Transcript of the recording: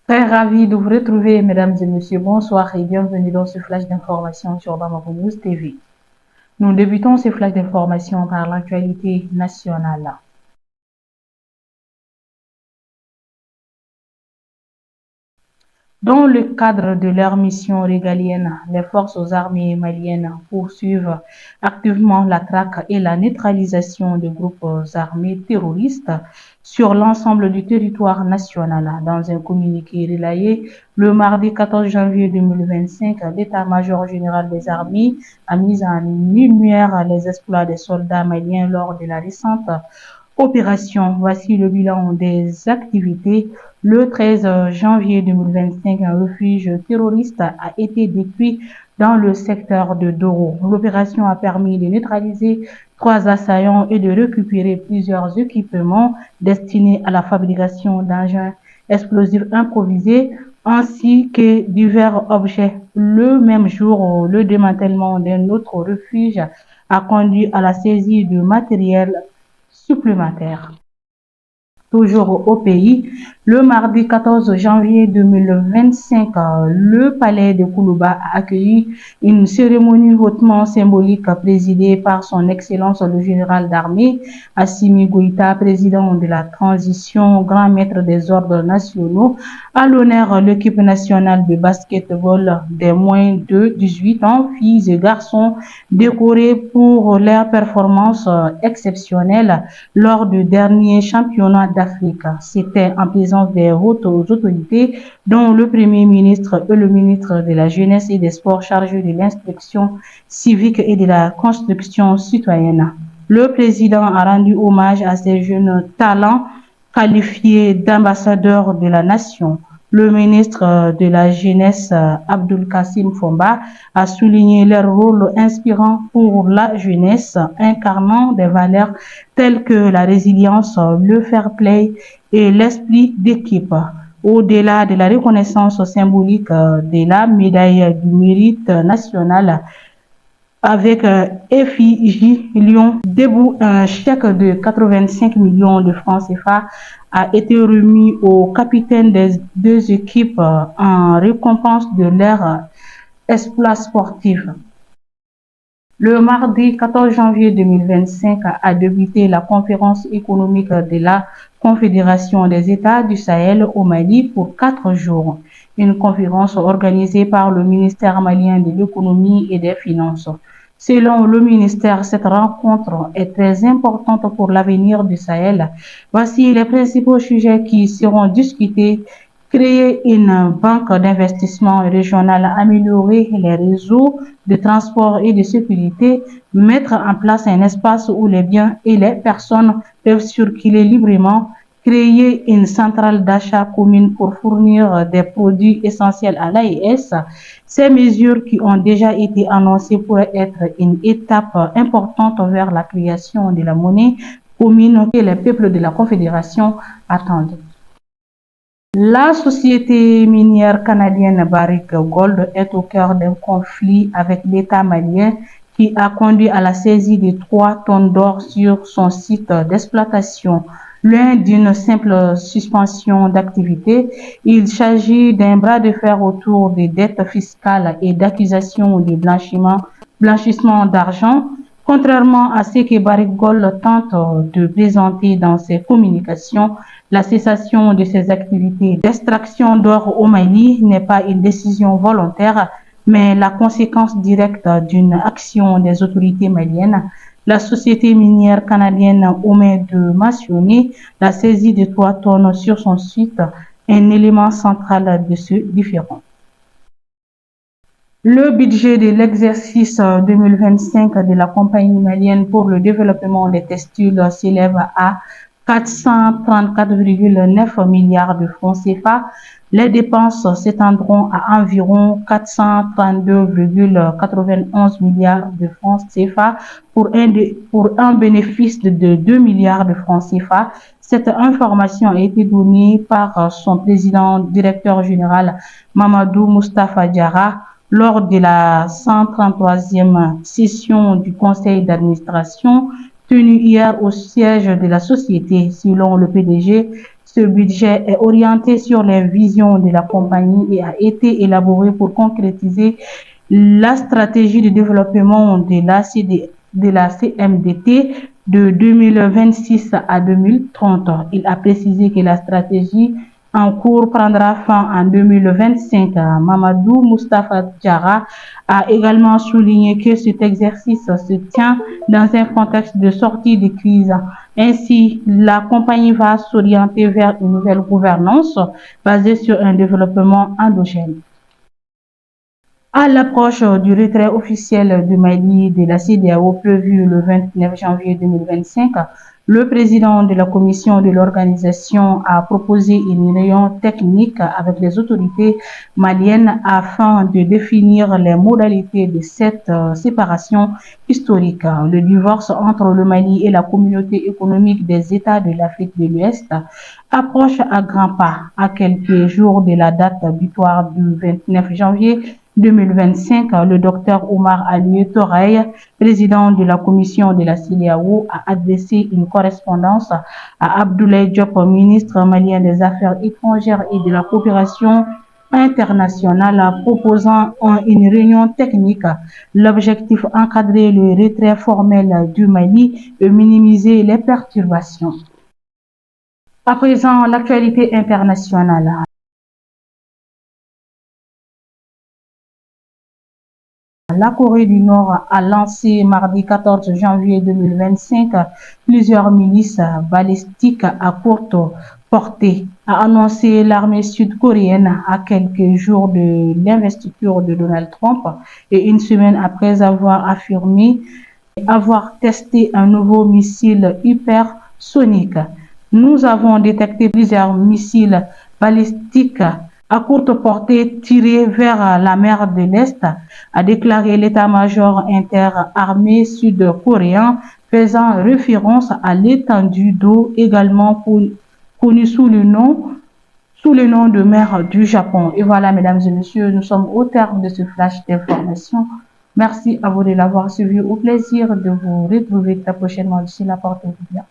Très ravi de vous retrouver, mesdames et messieurs. Bonsoir et bienvenue dans ce flash d'information sur Bamako News TV. Nous débutons ce flash d'information par l'actualité nationale. Dans le cadre de leur mission régalienne, les forces armées maliennes poursuivent activement la traque et la neutralisation de groupes armés terroristes sur l'ensemble du territoire national. Dans un communiqué relayé le mardi 14 janvier 2025, l'état-major général des armées a mis en lumière les exploits des soldats maliens lors de la récente opération. Voici le bilan des activités. Le 13 janvier 2025, un refuge terroriste a été détruit dans le secteur de Doro. L'opération a permis de neutraliser 3 assaillants et de récupérer plusieurs équipements destinés à la fabrication d'engins explosifs improvisés ainsi que divers objets. Le même jour, le démantèlement d'un autre refuge a conduit à la saisie de matériel supplémentaire. Toujours au pays, le mardi 14 janvier 2025, le palais de Koulouba a accueilli une cérémonie hautement symbolique présidée par son Excellence le général d'armée Assimi Goïta, président de la transition, grand maître des ordres nationaux. À l'honneur, l'équipe nationale de basketball des moins de 18 ans, filles et garçons, décorés pour leur performance exceptionnelle lors du dernier championnat d'Afrique. C'était en présence des hautes autorités, dont le Premier ministre et le ministre de la Jeunesse et des Sports chargés de l'instruction civique et de la construction citoyenne. Le président a rendu hommage à ces jeunes talents qualifiés d'ambassadeurs de la nation. Le ministre de la Jeunesse, Abdul Kassim Fomba, a souligné leur rôle inspirant pour la jeunesse, incarnant des valeurs telles que la résilience, le fair play et l'esprit d'équipe. Au-delà de la reconnaissance symbolique de la médaille du mérite national, avec effigie Lyon debout, un chèque de 85 millions de francs CFA a été remis aux capitaines des deux équipes en récompense de leur exploit sportif. Le mardi 14 janvier 2025 a débuté la conférence économique de la Confédération des États du Sahel au Mali pour 4 jours. Une conférence organisée par le ministère malien de l'économie et des finances. Selon le ministère, cette rencontre est très importante pour l'avenir du Sahel. Voici les principaux sujets qui seront discutés. Créer une banque d'investissement régionale, améliorer les réseaux de transport et de sécurité, mettre en place un espace où les biens et les personnes peuvent circuler librement, créer une centrale d'achat commune pour fournir des produits essentiels à l'AES. Ces mesures qui ont déjà été annoncées pourraient être une étape importante vers la création de la monnaie commune que les peuples de la Confédération attendent. La société minière canadienne Barrick Gold est au cœur d'un conflit avec l'État malien qui a conduit à la saisie de 3 tonnes d'or sur son site d'exploitation. Loin d'une simple suspension d'activité, il s'agit d'un bras de fer autour des dettes fiscales et d'accusations de blanchissement d'argent. Contrairement à ce que Barrick Gold tente de présenter dans ses communications, la cessation de ces activités d'extraction d'or au Mali n'est pas une décision volontaire, mais la conséquence directe d'une action des autorités maliennes. La société minière canadienne omet de mentionner la saisie de 3 tonnes sur son site, un élément central de ce différend. Le budget de l'exercice 2025 de la compagnie malienne pour le développement des textiles s'élève à 434,9 milliards de francs CFA. Les dépenses s'étendront à environ 432,91 milliards de francs CFA pour un bénéfice de 2 milliards de francs CFA. Cette information a été donnée par son président directeur général Mamadou Moustapha Diarra lors de la 133e session du conseil d'administration tenue hier au siège de la société. Selon le PDG, Ce budget est orienté sur les visions de la compagnie et a été élaboré pour concrétiser la stratégie de développement de la CMDT de 2026 à 2030. Il a précisé que la stratégie en cours prendra fin en 2025. Mamadou Moustapha Diarra a également souligné que cet exercice se tient dans un contexte de sortie de crise. Ainsi, la compagnie va s'orienter vers une nouvelle gouvernance basée sur un développement endogène. À l'approche du retrait officiel du Mali de la CEDEAO prévu le 29 janvier 2025, le président de la commission de l'organisation a proposé une réunion technique avec les autorités maliennes afin de définir les modalités de cette séparation historique. Le divorce entre le Mali et la communauté économique des États de l'Afrique de l'Ouest approche à grands pas à quelques jours de la date butoir du 29 janvier 2025, le docteur Omar Alieu Toraï, président de la commission de la CEDEAO, a adressé une correspondance à Abdoulaye Diop, ministre malien des Affaires étrangères et de la coopération internationale, proposant une réunion technique. L'objectif, encadrer le retrait formel du Mali et minimiser les perturbations. À présent, l'actualité internationale. La Corée du Nord a lancé mardi 14 janvier 2025 plusieurs milices balistiques à courte portée, a annoncé l'armée sud-coréenne à quelques jours de l'investiture de Donald Trump et une semaine après avoir affirmé avoir testé un nouveau missile hypersonique. Nous avons détecté plusieurs missiles balistiques à courte portée tirés vers la mer de l'Est, a déclaré l'état-major interarmé sud-coréen, faisant référence à l'étendue d'eau également connue sous le nom de mer du Japon. Et voilà, mesdames et messieurs, nous sommes au terme de ce flash d'information. Merci à vous de l'avoir suivi. Au plaisir de vous retrouver très prochainement. D'ici là, portez-vous bien.